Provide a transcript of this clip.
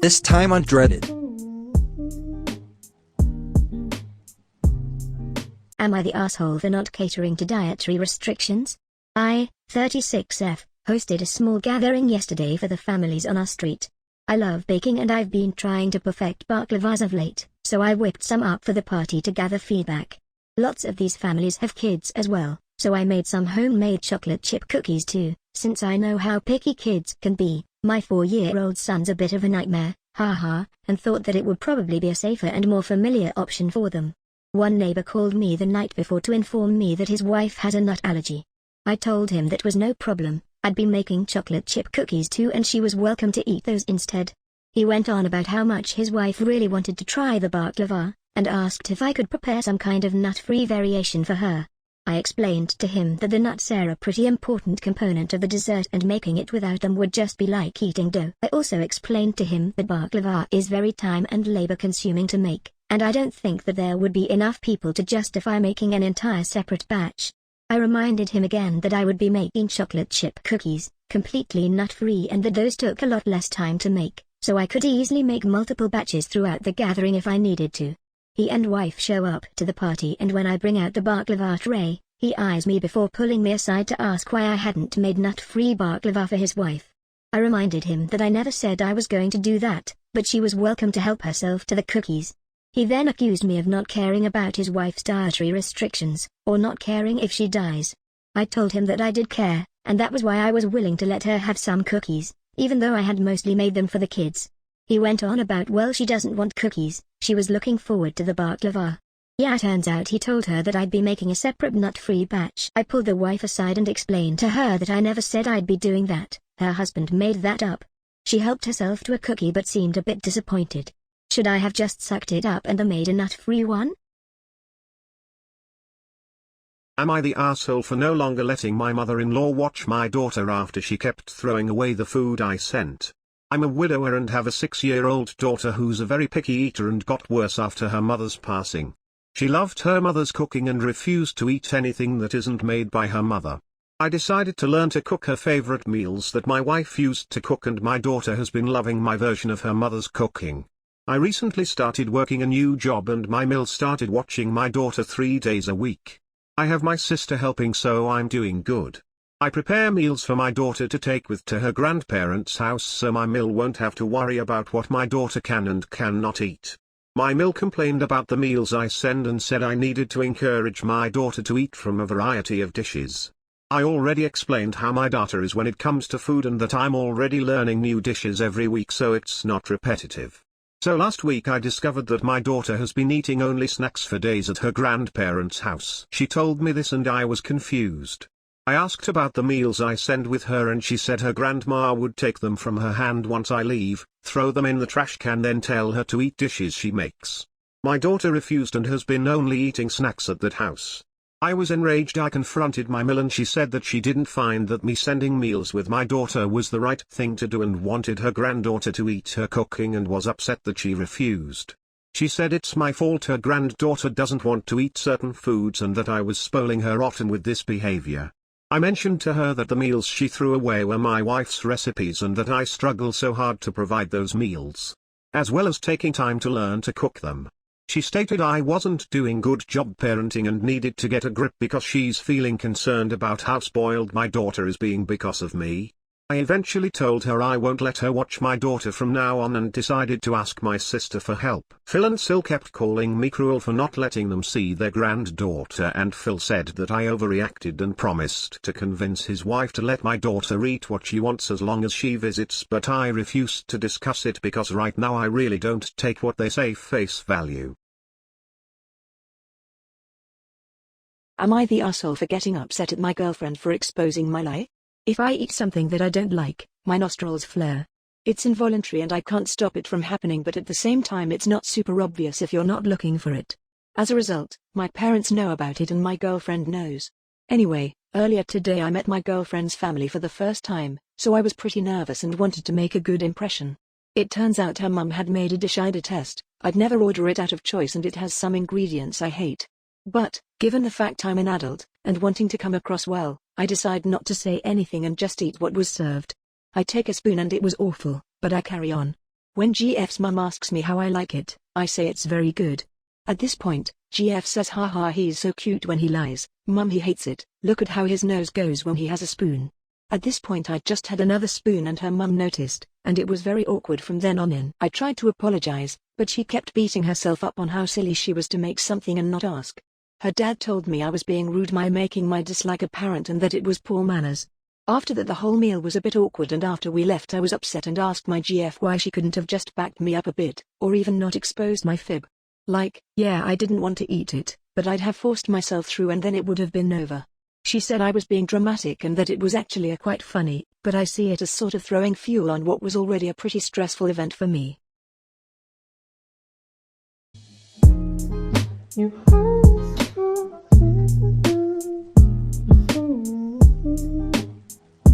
This time on Dreddit. Am I the asshole for not catering to dietary restrictions? I, 36F, hosted a small gathering yesterday for the families on our street. I love baking and I've been trying to perfect baklavas of late, so I whipped some up for the party to gather feedback. Lots of these families have kids as well, so I made some homemade chocolate chip cookies too, since I know how picky kids can be. My 4-year-old son's a bit of a nightmare, haha, and thought that it would probably be a safer and more familiar option for them. One neighbor called me the night before to inform me that his wife has a nut allergy. I told him that was no problem, I'd be making chocolate chip cookies too and she was welcome to eat those instead. He went on about how much his wife really wanted to try the baklava, and asked if I could prepare some kind of nut-free variation for her. I explained to him that the nuts are a pretty important component of the dessert and making it without them would just be like eating dough. I also explained to him that baklava is very time and labor consuming to make, and I don't think that there would be enough people to justify making an entire separate batch. I reminded him again that I would be making chocolate chip cookies, completely nut-free, and that those took a lot less time to make, so I could easily make multiple batches throughout the gathering if I needed to. He and wife show up to the party and when I bring out the baklava tray, he eyes me before pulling me aside to ask why I hadn't made nut-free baklava for his wife. I reminded him that I never said I was going to do that, but she was welcome to help herself to the cookies. He then accused me of not caring about his wife's dietary restrictions, or not caring if she dies. I told him that I did care, and that was why I was willing to let her have some cookies, even though I had mostly made them for the kids. He went on about well she doesn't want cookies, she was looking forward to the baklava. Yeah, turns out he told her that I'd be making a separate nut-free batch. I pulled the wife aside and explained to her that I never said I'd be doing that, her husband made that up. She helped herself to a cookie but seemed a bit disappointed. Should I have just sucked it up and made a nut-free one? Am I the asshole for no longer letting my mother-in-law watch my daughter after she kept throwing away the food I sent? I'm a widower and have a 6-year-old daughter who's a very picky eater and got worse after her mother's passing. She loved her mother's cooking and refused to eat anything that isn't made by her mother. I decided to learn to cook her favorite meals that my wife used to cook, and my daughter has been loving my version of her mother's cooking. I recently started working a new job and my mill started watching my daughter 3 days a week. I have my sister helping, so I'm doing good. I prepare meals for my daughter to take with to her grandparents' house so my mill won't have to worry about what my daughter can and cannot eat. My mill complained about the meals I send and said I needed to encourage my daughter to eat from a variety of dishes. I already explained how my daughter is when it comes to food and that I'm already learning new dishes every week so it's not repetitive. So last week I discovered that my daughter has been eating only snacks for days at her grandparents' house. She told me this and I was confused. I asked about the meals I send with her and she said her grandma would take them from her hand once I leave, throw them in the trash can, then tell her to eat dishes she makes. My daughter refused and has been only eating snacks at that house. I was enraged. I confronted my mill and she said that she didn't find that me sending meals with my daughter was the right thing to do and wanted her granddaughter to eat her cooking and was upset that she refused. She said it's my fault her granddaughter doesn't want to eat certain foods and that I was spoiling her rotten with this behavior. I mentioned to her that the meals she threw away were my wife's recipes and that I struggle so hard to provide those meals, as well as taking time to learn to cook them. She stated I wasn't doing good job parenting and needed to get a grip because she's feeling concerned about how spoiled my daughter is being because of me. I eventually told her I won't let her watch my daughter from now on and decided to ask my sister for help. Phil and Sil kept calling me cruel for not letting them see their granddaughter, and Phil said that I overreacted and promised to convince his wife to let my daughter eat what she wants as long as she visits, but I refused to discuss it because right now I really don't take what they say face value. Am I the asshole for getting upset at my girlfriend for exposing my lie? If I eat something that I don't like, my nostrils flare. It's involuntary and I can't stop it from happening, but at the same time it's not super obvious if you're not looking for it. As a result, my parents know about it and my girlfriend knows. Anyway, earlier today I met my girlfriend's family for the first time, so I was pretty nervous and wanted to make a good impression. It turns out her mum had made a dish I detest. I'd never order it out of choice and it has some ingredients I hate. But, given the fact I'm an adult, and wanting to come across well, I decide not to say anything and just eat what was served. I take a spoon and it was awful, but I carry on. When GF's mum asks me how I like it, I say it's very good. At this point, GF says haha he's so cute when he lies, mum he hates it, look at how his nose goes when he has a spoon. At this point I just had another spoon and her mum noticed, and it was very awkward from then on in. I tried to apologize, but she kept beating herself up on how silly she was to make something and not ask. Her dad told me I was being rude by making my dislike apparent and that it was poor manners. After that the whole meal was a bit awkward and after we left I was upset and asked my GF why she couldn't have just backed me up a bit, or even not exposed my fib. Like, yeah I didn't want to eat it, but I'd have forced myself through and then it would have been over. She said I was being dramatic and that it was actually quite funny, but I see it as sort of throwing fuel on what was already a pretty stressful event for me. You